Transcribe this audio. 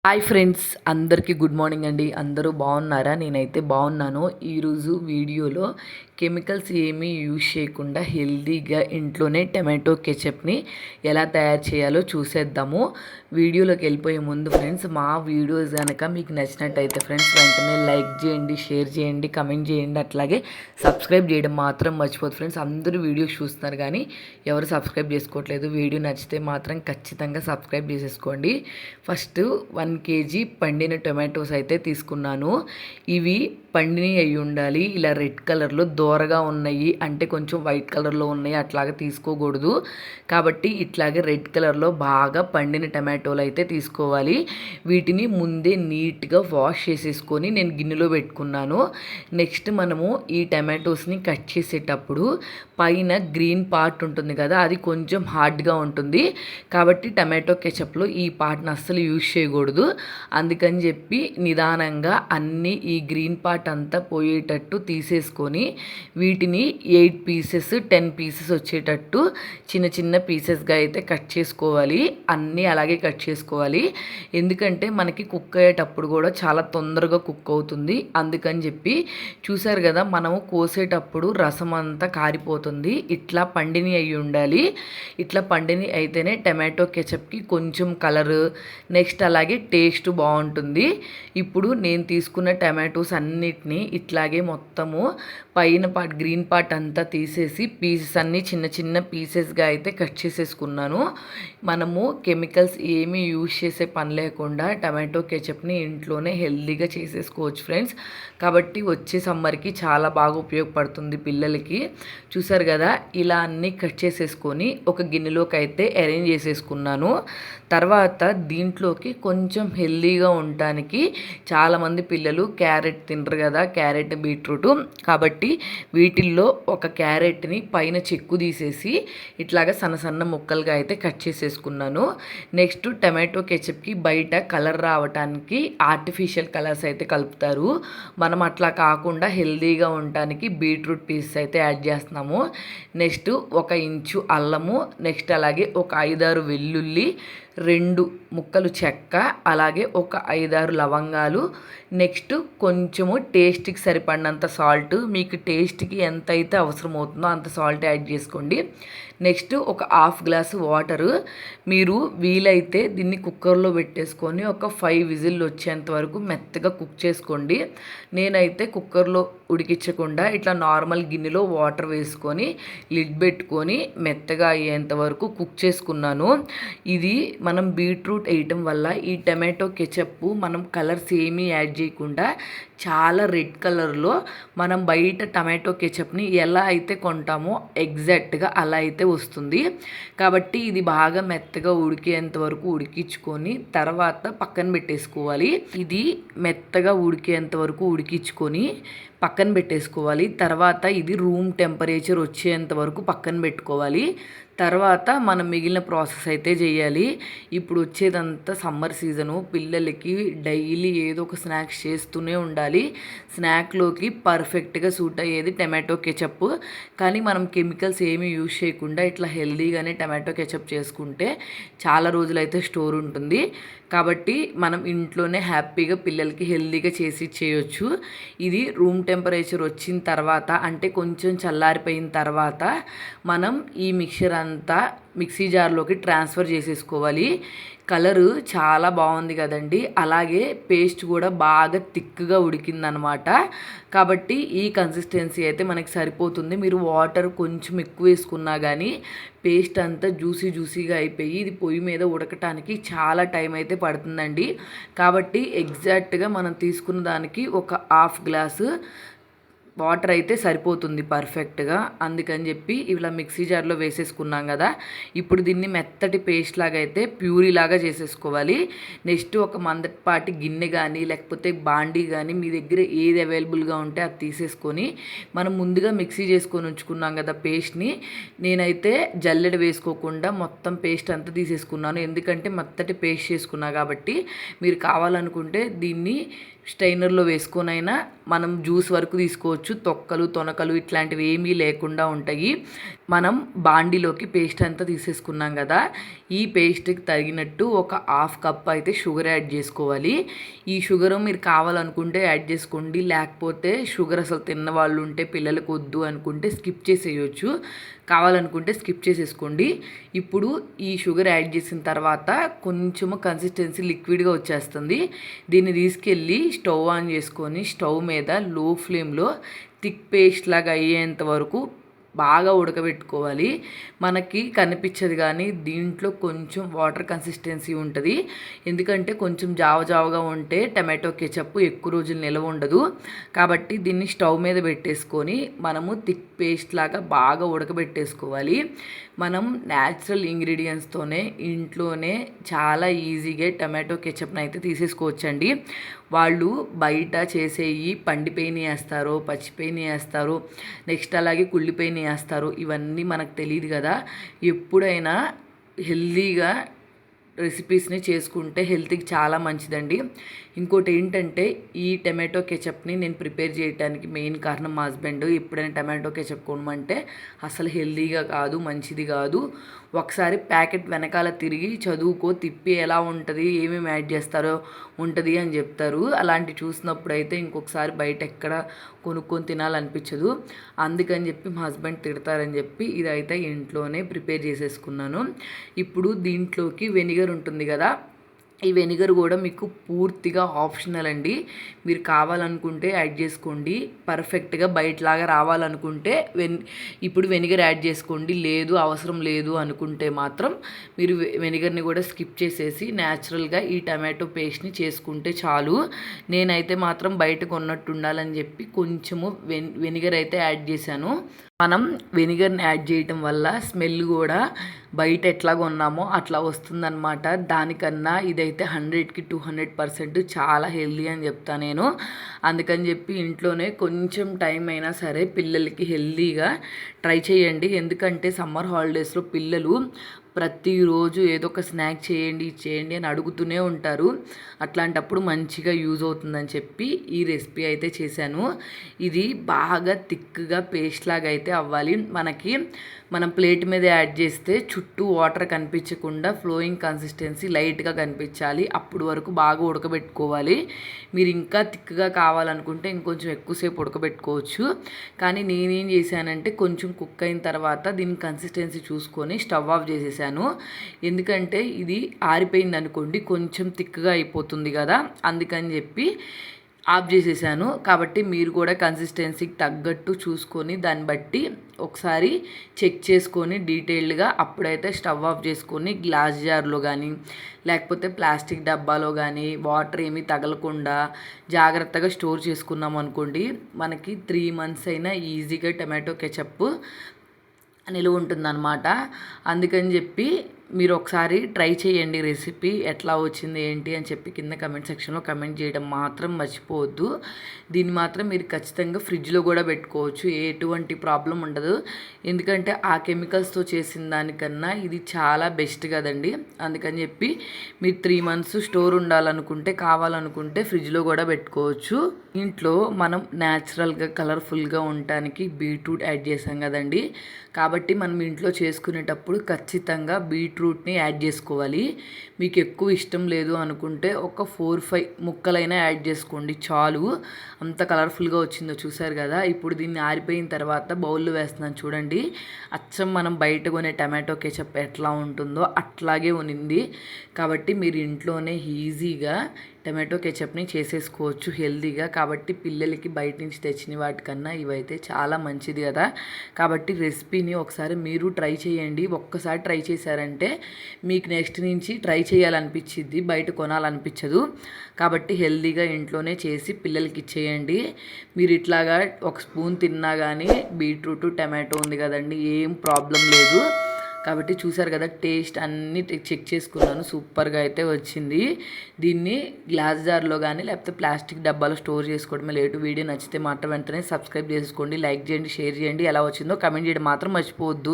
Hi friends, అందరికీ good morning అండి. అందరూ బాగున్నారా? నేనైతే బాగున్నాను. ఈరోజు వీడియోలో కెమికల్స్ ఏమీ యూజ్ చేయకుండా హెల్తీగా ఇంట్లోనే టమాటో కెచప్ని ఎలా తయారు చేయాలో చూసేద్దాము. వీడియోలోకి వెళ్ళిపోయే ముందు ఫ్రెండ్స్, మా వీడియోస్ కనుక మీకు నచ్చినట్టయితే ఫ్రెండ్స్ వెంటనే లైక్ చేయండి, షేర్ చేయండి, కమెంట్ చేయండి. అట్లాగే సబ్స్క్రైబ్ చేయడం మాత్రం మర్చిపోదు ఫ్రెండ్స్. అందరూ వీడియోస్ చూస్తున్నారు కానీ ఎవరు సబ్స్క్రైబ్ చేసుకోవట్లేదు. వీడియో నచ్చితే మాత్రం ఖచ్చితంగా సబ్స్క్రైబ్ చేసేసుకోండి. ఫస్ట్ 1 kg పండిన టొమాటోస్ అయితే తీసుకున్నాను. ఇవి పండినవి అయి ఉండాలి. ఇలా రెడ్ కలర్లో దోరగా ఉన్నాయి అంటే కొంచెం వైట్ కలర్లో ఉన్నాయి, అట్లాగే తీసుకోకూడదు. కాబట్టి ఇట్లాగే రెడ్ కలర్లో బాగా పండిన టమాటోలు అయితే తీసుకోవాలి. వీటిని ముందే నీట్గా వాష్ చేసేసుకొని నేను గిన్నెలో పెట్టుకున్నాను. నెక్స్ట్ మనము ఈ టమాటోస్ని కట్ చేసేటప్పుడు పైన గ్రీన్ పార్ట్ ఉంటుంది కదా, అది కొంచెం హార్డ్గా ఉంటుంది. కాబట్టి టమాటో కెచప్లో ఈ పార్ట్ని అస్సలు యూజ్ చేయకూడదు. అందుకని చెప్పి నిదానంగా అన్నీ ఈ గ్రీన్ పార్ట్ అంతా పోయేటట్టు తీసేసుకొని వీటిని 8 పీసెస్ 10 పీసెస్ వచ్చేటట్టు చిన్న చిన్న పీసెస్గా అయితే కట్ చేసుకోవాలి. అన్నీ అలాగే కట్ చేసుకోవాలి. ఎందుకంటే మనకి కుక్ అయ్యేటప్పుడు కూడా చాలా తొందరగా కుక్ అవుతుంది. అందుకని చెప్పి చూసారు కదా, మనము కోసేటప్పుడు రసం అంతా కారిపోతుంది. ఇట్లా పండిని అయి ఉండాలి. ఇట్లా పండిని అయితేనే టమాటో కెచప్కి కొంచెం కలరు, నెక్స్ట్ అలాగే టేస్ట్ బాగుంటుంది. ఇప్పుడు నేను తీసుకున్న టమాటోస్ అన్నిటినీ ఇట్లాగే మొత్తము పైన పార్ట్ గ్రీన్ పార్ట్ అంతా తీసేసి పీసెస్ అన్నీ చిన్న చిన్న పీసెస్గా అయితే కట్ చేసేసుకున్నాను. మనము కెమికల్స్ ఏమీ యూజ్ చేసే పని లేకుండా టమాటో కెచప్ని ఇంట్లోనే హెల్తీగా చేసేసుకోవచ్చు ఫ్రెండ్స్. కాబట్టి వచ్చే సమ్మర్కి చాలా బాగా ఉపయోగపడుతుంది పిల్లలకి. చూసారు కదా, ఇలా అన్నీ కట్ చేసేసుకొని ఒక గిన్నెలోకి అయితే అరేంజ్ చేసేసుకున్నాను. తర్వాత దీంట్లోకి కొంచెం హెల్తీగా ఉండటానికి చాలామంది పిల్లలు క్యారెట్ తినరు కదా, క్యారెట్ బీట్రూట్. కాబట్టి వీటిల్లో ఒక క్యారెట్ని పైన చెక్కు తీసేసి ఇట్లాగా సన్న సన్న ముక్కలుగా అయితే కట్ చేసేసుకున్నాను. నెక్స్ట్ టమాటో కెచప్కి బయట కలర్ రావడానికి ఆర్టిఫిషియల్ కలర్స్ అయితే కలుపుతారు. మనం అట్లా కాకుండా హెల్తీగా ఉండటానికి బీట్రూట్ పీసెస్ అయితే యాడ్ చేస్తున్నాము. నెక్స్ట్ 1 ఇంచు అల్లము, నెక్స్ట్ అలాగే ఒక 5-6 వెల్లుల్లి, 2 ముక్కలు చెక్క, అలాగే ఒక 5-6 లవంగాలు, నెక్స్ట్ కొంచెము టేస్ట్కి సరిపడినంత సాల్ట్. మీకు టేస్ట్కి ఎంత అయితే అవసరం అవుతుందో అంత సాల్ట్ యాడ్ చేసుకోండి. నెక్స్ట్ ఒక 1/2 గ్లాసు వాటరు. మీరు వీలైతే దీన్ని కుక్కర్లో పెట్టేసుకొని ఒక 5 విజిల్లు వచ్చేంత వరకు మెత్తగా కుక్ చేసుకోండి. నేనైతే కుక్కర్లో ఉడికించకుండా ఇట్లా నార్మల్ గిన్నెలో వాటర్ వేసుకొని లిడ్ పెట్టుకొని మెత్తగా అయ్యేంత వరకు కుక్ చేసుకున్నాను. ఇది మనం బీట్రూట్ వేయటం వల్ల ఈ టమాటో కెచప్ మనం కలర్స్ ఏమీ యాడ్ చేయకుండా చాలా రెడ్ కలర్లో మనం బయట టమాటో కెచప్ని ఎలా అయితే కొంటామో ఎగ్జాక్ట్గా అలా అయితే వస్తుంది. కాబట్టి ఇది బాగా మెత్తగా ఉడికేంత వరకు ఉడికించుకొని తర్వాత పక్కన పెట్టేసుకోవాలి. ఇది మెత్తగా ఉడికేంత వరకు ఉడికించుకొని పక్కన పెట్టేసుకోవాలి. తర్వాత ఇది రూమ్ టెంపరేచర్ వచ్చేంత వరకు పక్కన పెట్టుకోవాలి. తర్వాత మనం మిగిలిన ప్రాసెస్ అయితే చేయాలి. ఇప్పుడు వచ్చేదంతా సమ్మర్ సీజను, పిల్లలకి డైలీ ఏదో ఒక స్నాక్స్ చేస్తూనే ఉండాలి. స్నాక్లోకి పర్ఫెక్ట్గా సూట్ అయ్యేది టమాటో కెచప్. కానీ మనం కెమికల్స్ ఏమీ యూజ్ చేయకుండా ఇట్లా హెల్తీగానే టమాటో కెచప్ చేసుకుంటే చాలా రోజులైతే స్టోర్ ఉంటుంది. కాబట్టి మనం ఇంట్లోనే హ్యాపీగా పిల్లలకి హెల్తీగా చేసి ఇచ్చేయచ్చు. ఇది రూమ్ టెంపరేచర్ వచ్చిన తర్వాత అంటే కొంచెం చల్లారిపోయిన తర్వాత మనం ఈ మిక్చర్ అంతా మిక్సీ జార్లోకి ట్రాన్స్ఫర్ చేసేసుకోవాలి. కలరు చాలా బాగుంది కదండి. అలాగే పేస్ట్ కూడా బాగా థిక్గా ఉడికిందనమాట. కాబట్టి ఈ కన్సిస్టెన్సీ అయితే మనకి సరిపోతుంది. మీరు వాటర్ కొంచెం ఎక్కువ వేసుకున్నా కానీ పేస్ట్ అంతా జ్యూసీగా అయిపోయి ఇది పొయ్యి మీద ఉడకటానికి చాలా టైం అయితే పడుతుందండి. కాబట్టి ఎగ్జాక్ట్గా మనం తీసుకున్న దానికి ఒక 1/2 గ్లాసు వాటర్ అయితే సరిపోతుంది పర్ఫెక్ట్గా. అందుకని చెప్పి ఇలా మిక్సీ జార్లో వేసేసుకున్నాం కదా, ఇప్పుడు దీన్ని మెత్తటి పేస్ట్ లాగా అయితే ప్యూరీ లాగా చేసేసుకోవాలి. నెక్స్ట్ ఒక మందపాటి గిన్నె కానీ లేకపోతే బాండీ కానీ మీ దగ్గర ఏది అవైలబుల్గా ఉంటే అది తీసేసుకొని మనం ముందుగా మిక్సీ చేసుకొని ఉంచుకున్నాం కదా పేస్ట్ని, నేనైతే జల్లెడ వేసుకోకుండా మొత్తం పేస్ట్ అంతా తీసేసుకున్నాను. ఎందుకంటే మెత్తటి పేస్ట్ చేసుకున్నా కాబట్టి. మీరు కావాలనుకుంటే దీన్ని స్ట్రైనర్లో వేసుకొనైనా మనం జ్యూస్ వరకు తీసుకోవచ్చు. చూసుకోవచ్చు. తొక్కలు తొనకలు ఇట్లాంటివి ఏమీ లేకుండా ఉంటాయి. మనం బాండీలోకి పేస్ట్ అంతా తీసేసుకున్నాం కదా, ఈ పేస్ట్కి తగినట్టు ఒక హాఫ్ కప్ అయితే షుగర్ యాడ్ చేసుకోవాలి. ఈ షుగర్ మీరు కావాలనుకుంటే యాడ్ చేసుకోండి, లేకపోతే షుగర్ అసలు తిన్న వాళ్ళు ఉంటే పిల్లలకు వద్దు అనుకుంటే స్కిప్ చేసేయచ్చు, కావాలనుకుంటే స్కిప్ చేసేసుకోండి. ఇప్పుడు ఈ షుగర్ యాడ్ చేసిన తర్వాత కొంచెము కన్సిస్టెన్సీ లిక్విడ్గా వచ్చేస్తుంది. దీన్ని తీసుకెళ్ళి స్టవ్ ఆన్ చేసుకొని స్టవ్ మీద లో ఫ్లేమ్లో థిక్ పేస్ట్ లాగా అయ్యేంత వరకు బాగా ఉడకబెట్టుకోవాలి. మనకి కనిపించదు కానీ దీంట్లో కొంచెం వాటర్ కన్సిస్టెన్సీ ఉంటుంది. ఎందుకంటే కొంచెం జావగా ఉంటే టమాటో కెచప్ ఎక్కువ రోజులు నిల్వ ఉండదు. కాబట్టి దీన్ని స్టవ్ మీద పెట్టేసుకొని మనము థిక్ పేస్ట్ లాగా బాగా ఉడకబెట్టేసుకోవాలి. మనం న్యాచురల్ ఇంగ్రీడియంట్స్తోనే ఇంట్లోనే చాలా ఈజీగా టమాటో కెచప్ని అయితే తీసేసుకోవచ్చండి. వాళ్ళు బయట చేసేవి పండిపోయినవి వేస్తారు, పచ్చిపోయినవి వేస్తారు, నెక్స్ట్ అలాగే కుళ్ళిపోయినవి వేస్తారు. ఇవన్నీ మనకు తెలియదు కదా. ఎప్పుడైనా హెల్తీగా రెసిపీస్ని చేసుకుంటే హెల్త్కి చాలా మంచిదండి. ఇంకోటి ఏంటంటే ఈ టమాటో కెచప్ని నేను ప్రిపేర్ చేయడానికి మెయిన్ కారణం మా హస్బెండ్. ఎప్పుడైనా టమాటో కెచప్ కొనమంటే అసలు హెల్తీగా కాదు, మంచిది కాదు, ఒకసారి ప్యాకెట్ వెనకాల తిరిగి చదువుకో, తిప్పి ఎలా ఉంటుంది, ఏమేమి యాడ్ చేస్తారో ఉంటుంది అని చెప్తారు. అలాంటి చూసినప్పుడు అయితే ఇంకొకసారి బయట ఎక్కడ కొనుక్కొని తినాలనిపించదు. అందుకని చెప్పి మా హస్బెండ్ తిడతారని చెప్పి ఇదైతే ఇంట్లోనే ప్రిపేర్ చేసేసుకున్నాను. ఇప్పుడు దీంట్లోకి వెనిగర్ ఉంటుంది కదా, ఈ వెనిగర్ కూడా మీకు పూర్తిగా ఆప్షనల్ అండి. మీరు కావాలనుకుంటే యాడ్ చేసుకోండి. పర్ఫెక్ట్గా బయటలాగా రావాలనుకుంటే ఇప్పుడు వెనిగర్ యాడ్ చేసుకోండి. లేదు అవసరం లేదు అనుకుంటే మాత్రం మీరు వెనిగర్ని కూడా స్కిప్ చేసేసి న్యాచురల్గా ఈ టమాటో పేస్ట్ని చేసుకుంటే చాలు. నేనైతే మాత్రం బయట కొన్నట్టు ఉండాలని చెప్పి కొంచెము వెనిగర్ అయితే యాడ్ చేశాను. మనం వెనిగర్ని యాడ్ చేయటం వల్ల స్మెల్ కూడా బయట ఎట్లా కొన్నామో అట్లా వస్తుందన్నమాట. దానికన్నా ఇదైతే 100కి 200% చాలా హెల్దీ అని చెప్తాను నేను. అందుకని చెప్పి ఇంట్లోనే కొంచెం టైం అయినా సరే పిల్లలకి హెల్దీగా ట్రై చేయండి. ఎందుకంటే సమ్మర్ హాలిడేస్లో పిల్లలు ప్రతిరోజు ఏదో ఒక స్నాక్ చేయండి అని అడుగుతూనే ఉంటారు. అట్లాంటప్పుడు మంచిగా యూజ్ అవుతుందని చెప్పి ఈ రెసిపీ అయితే చేశాను. ఇది బాగా థిక్గా పేస్ట్ లాగా అయితే అవ్వాలి. మనం ప్లేట్ మీద యాడ్ చేస్తే చుట్టూ వాటర్ కనిపించకుండా ఫ్లోయింగ్ కన్సిస్టెన్సీ లైట్గా కనిపించాలి. అప్పుడు వరకు బాగా ఉడకబెట్టుకోవాలి. మీరు ఇంకా థిక్గా కావాలనుకుంటే ఇంకొంచెం ఎక్కువసేపు ఉడకబెట్టుకోవచ్చు. కానీ నేనేం చేశానంటే కొంచెం కుక్ అయిన తర్వాత దీని కన్సిస్టెన్సీ చూసుకొని స్టవ్ ఆఫ్ చేసేసాను. ఎందుకంటే ఇది ఆరిపోయింది అనుకోండి కొంచెం థిక్గా అయిపోతుంది కదా, అందుకని చెప్పి ఆఫ్ చేసేసాను. కాబట్టి మీరు కూడా కన్సిస్టెన్సీకి తగ్గట్టు చూసుకొని దాన్ని బట్టి ఒకసారి చెక్ చేసుకొని డీటెయిల్డ్గా అప్పుడైతే స్టవ్ ఆఫ్ చేసుకొని గ్లాస్ జార్లో కానీ లేకపోతే ప్లాస్టిక్ డబ్బాలో కానీ వాటర్ ఏమీ తగలకుండా జాగ్రత్తగా స్టోర్ చేసుకున్నాం అనుకోండి, మనకి 3 months అయినా ఈజీగా టమాటో కెచప్ నిలువ ఉంటుందన్నమాట. అందుకని చెప్పి మీరు ఒకసారి ట్రై చేయండి. రెసిపీ ఎట్లా వచ్చింది ఏంటి అని చెప్పి కింద కమెంట్ సెక్షన్లో కమెంట్ చేయడం మాత్రం మర్చిపోవద్దు. దీన్ని మాత్రం మీరు ఖచ్చితంగా ఫ్రిడ్జ్లో కూడా పెట్టుకోవచ్చు, ఎటువంటి ప్రాబ్లం ఉండదు. ఎందుకంటే ఆ కెమికల్స్తో చేసిన దానికన్నా ఇది చాలా బెస్ట్ కదండి. అందుకని చెప్పి మీరు 3 months స్టోర్ ఉండాలనుకుంటే కావాలనుకుంటే ఫ్రిడ్జ్లో కూడా పెట్టుకోవచ్చు. ఇంట్లో మనం న్యాచురల్గా కలర్ఫుల్గా ఉండటానికి బీట్రూట్ యాడ్ చేసాం కదండి. కాబట్టి మనం ఇంట్లో చేసుకునేటప్పుడు ఖచ్చితంగా బీట్రూట్ని యాడ్ చేసుకోవాలి. మీకు ఎక్కువ ఇష్టం లేదు అనుకుంటే ఒక 4-5 ముక్కలైనా యాడ్ చేసుకోండి చాలు. అంత కలర్ఫుల్గా వచ్చిందో చూసారు కదా. ఇప్పుడు దీన్ని ఆరిపోయిన తర్వాత బౌల్లో వేస్తున్నాను చూడండి. అచ్చం మనం బయట కొనే టమాటో కెచప్ ఎట్లా ఉంటుందో అట్లాగే ఉంది. కాబట్టి మీరు ఇంట్లోనే ఈజీగా టమాటో కెచప్ని చేసేసుకోవచ్చు హెల్తీగా. కాబట్టి పిల్లలకి బయట నుంచి తెచ్చిన వాటికన్నా ఇవైతే చాలా మంచిది కదా. కాబట్టి రెసిపీని ఒకసారి మీరు ట్రై చేయండి. ఒక్కసారి ట్రై చేశారంటే మీకు నెక్స్ట్ నుంచి ట్రై చేయాలనిపించిద్ది, బయట కొనాలనిపించదు. కాబట్టి హెల్తీగా ఇంట్లోనే చేసి పిల్లలకి ఇచ్చేయండి. మీరు ఇట్లాగా ఒక స్పూన్ తిన్నా కానీ బీట్రూట్ టమాటో ఉంది కదండి, ఏం ప్రాబ్లం లేదు. కాబట్టి చూసారు కదా, టేస్ట్ అన్నీ చెక్ చేసుకున్నాను, సూపర్గా అయితే వచ్చింది. దీన్ని గ్లాస్ జార్లో కానీ లేకపోతే ప్లాస్టిక్ డబ్బాలో స్టోర్ చేసుకోవడమే లేటు. వీడియో నచ్చితే మాత్రం వెంటనే సబ్స్క్రైబ్ చేసుకోండి, లైక్ చేయండి, షేర్ చేయండి. ఎలా వచ్చిందో కమెంట్ చేయడం మాత్రం మర్చిపోవద్దు.